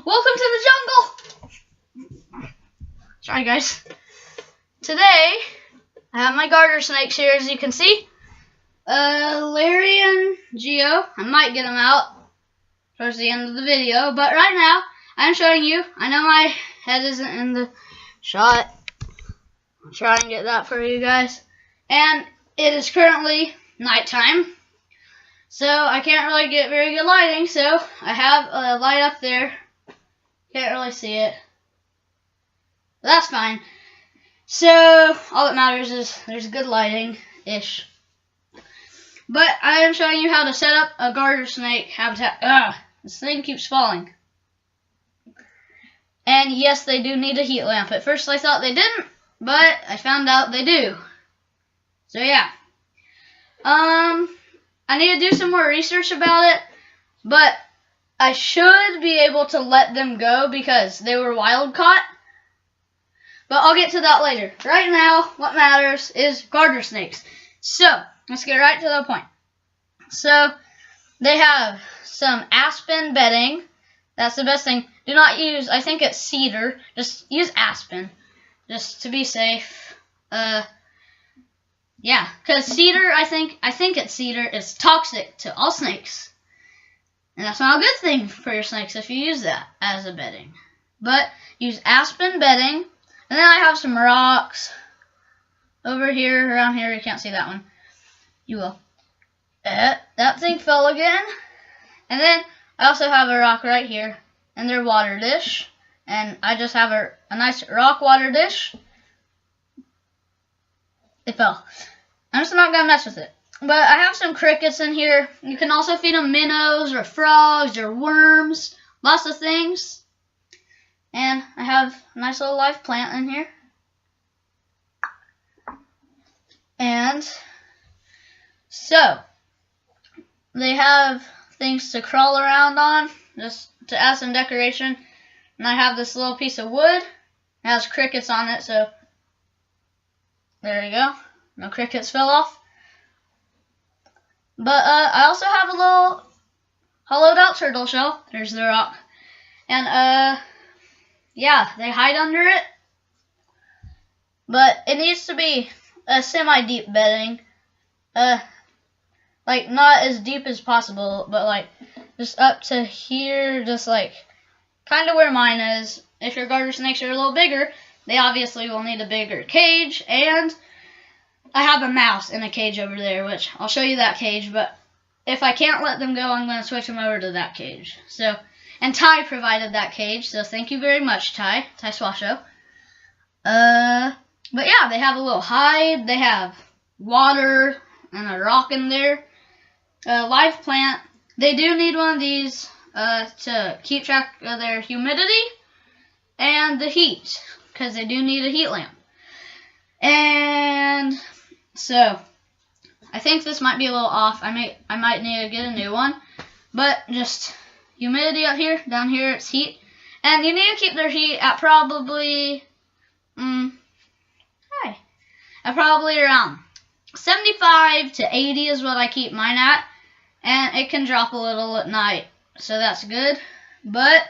Welcome to the jungle! Sorry guys. Today, I have my garter snakes here as you can see. Larry and Geo. I might get them out towards the end of the video, but right now, I'm showing you. I know my head isn't in the shot. I'll try and get that for you guys. And it is currently nighttime, so I can't really get very good lighting, so I have a light up there. Can't really see it. But that's fine. So, all that matters is there's good lighting-ish. But I am showing you how to set up a garter snake habitat. This thing keeps falling. And yes, they do need a heat lamp. At first I thought they didn't, but I found out they do. So yeah. I need to do some more research about it, but I should be able to let them go because they were wild caught. But I'll get to that later. Right now, what matters is garter snakes. So, let's get right to the point. So, they have some aspen bedding. That's the best thing. Do not use, I think it's cedar. Just use aspen, just to be safe. Yeah, because cedar, I think it's cedar, is toxic to all snakes. And that's not a good thing for your snakes if you use that as a bedding. But use aspen bedding. And then I have some rocks over here, around here. You can't see that one. You will. That thing fell again. And then I also have a rock right here. And their water dish. And I just have a nice rock water dish. It fell. I'm just not going to mess with it. But I have some crickets in here. You can also feed them minnows or frogs or worms. Lots of things. And I have a nice little live plant in here. And so, they have things to crawl around on, just to add some decoration. And I have this little piece of wood. It has crickets on it, so there you go. No crickets fell off. But I also have a little hollowed out turtle shell. There's the rock. And yeah, they hide under it. But it needs to be a semi-deep bedding. Like not as deep as possible, but like just up to here, just like kind of where mine is. If your garter snakes are a little bigger, they obviously will need a bigger cage. And I have a mouse in a cage over there, which I'll show you that cage, but if I can't let them go, I'm going to switch them over to that cage. So, and Ty provided that cage, so thank you very much, Ty Swasho. But yeah, they have a little hide, they have water and a rock in there. Live plant. They do need one of these to keep track of their humidity and the heat, because they do need a heat lamp. And so, I think this might be a little off. I might need to get a new one. But just humidity up here, down here it's heat. And you need to keep their heat at probably, at probably around 75 to 80 is what I keep mine at. And it can drop a little at night, so that's good. But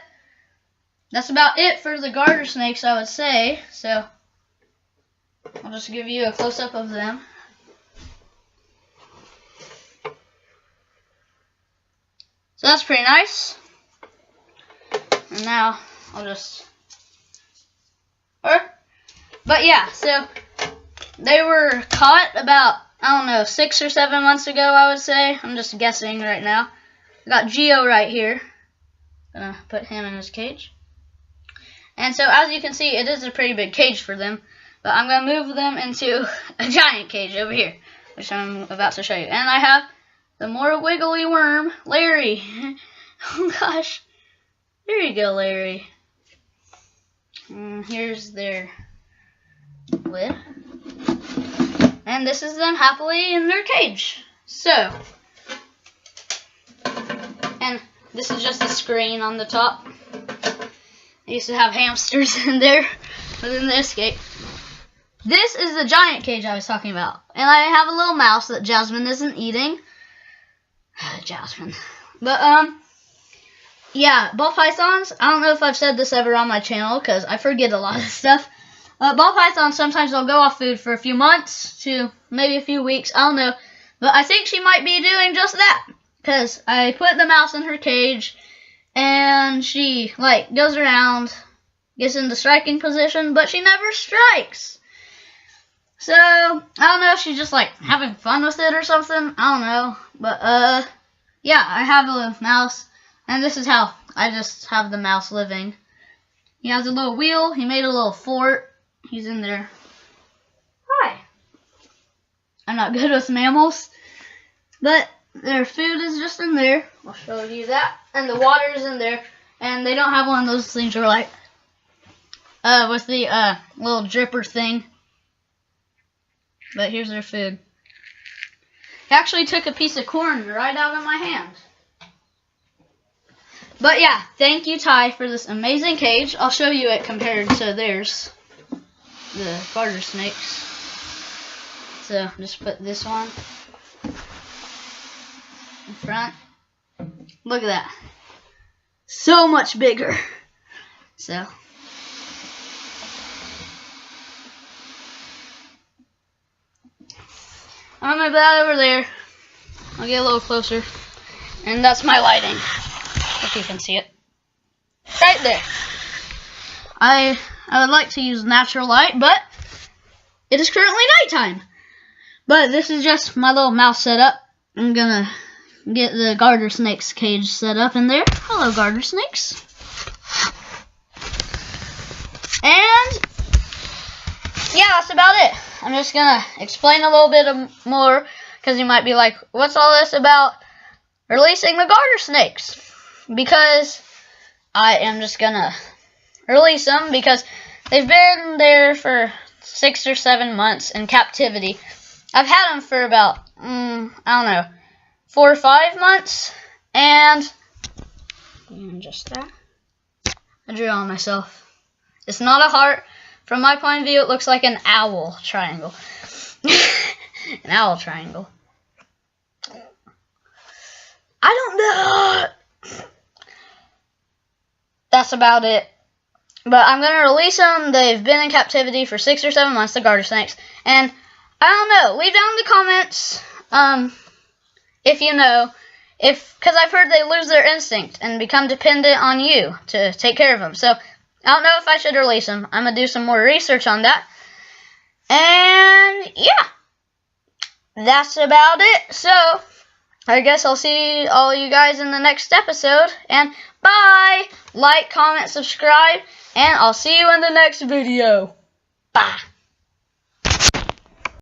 that's about it for the garter snakes, I would say. So I'll just give you a close-up of them. So that's pretty nice. And now I'll just... But yeah, so they were caught about, I don't know, 6 or 7 months ago, I would say. I'm just guessing right now. I got Geo right here. Gonna put him in his cage. And so as you can see, it is a pretty big cage for them. But I'm going to move them into a giant cage over here, which I'm about to show you. And I have the more wiggly worm, Larry. Oh gosh. There you go, Larry. And here's their lid. And this is them happily in their cage. So, and this is just a screen on the top. I used to have hamsters in there within the escape. This is the giant cage I was talking about. And I have a little mouse that Jasmine isn't eating. Jasmine. But, yeah, ball pythons, I don't know if I've said this ever on my channel because I forget a lot of stuff. Ball pythons, sometimes they'll go off food for a few months to maybe a few weeks. I don't know. But I think she might be doing just that. Because I put the mouse in her cage and she, like, goes around, gets into striking position, but she never strikes. So, I don't know if she's just, like, having fun with it or something. I don't know. But, yeah, I have a mouse. And this is how I just have the mouse living. He has a little wheel. He made a little fort. He's in there. Hi. I'm not good with mammals. But their food is just in there. I'll show you that. And the water is in there. And they don't have one of those things where like, with the little dripper thing. But here's their food. He actually took a piece of corn right out of my hand. But yeah, thank you, Ty, for this amazing cage. I'll show you it compared to theirs. The garter snakes. So just put this one in front. Look at that. So much bigger. So I'm gonna put that over there. I'll get a little closer. And that's my lighting. If you can see it. Right there. I would like to use natural light, but it is currently nighttime. But this is just my little mouse setup. I'm gonna get the garter snakes cage set up in there. Hello, garter snakes. And yeah, that's about it. I'm just gonna explain a little bit more because you might be like, what's all this about releasing the garter snakes? Because I am just gonna release them because they've been there for 6 or 7 months in captivity. I've had them for about, I don't know, 4 or 5 months, and just that. I drew on myself. It's not a heart. From my point of view, it looks like an owl triangle. An owl triangle. I don't know. That's about it. But I'm going to release them. They've been in captivity for 6 or 7 months, the garter snakes. And I don't know. Leave down in the comments if you know. Because I've heard they lose their instinct and become dependent on you to take care of them. So I don't know if I should release them. I'm going to do some more research on that. And yeah. That's about it. So I guess I'll see all you guys in the next episode. And bye! Like, comment, subscribe, and I'll see you in the next video. Bye!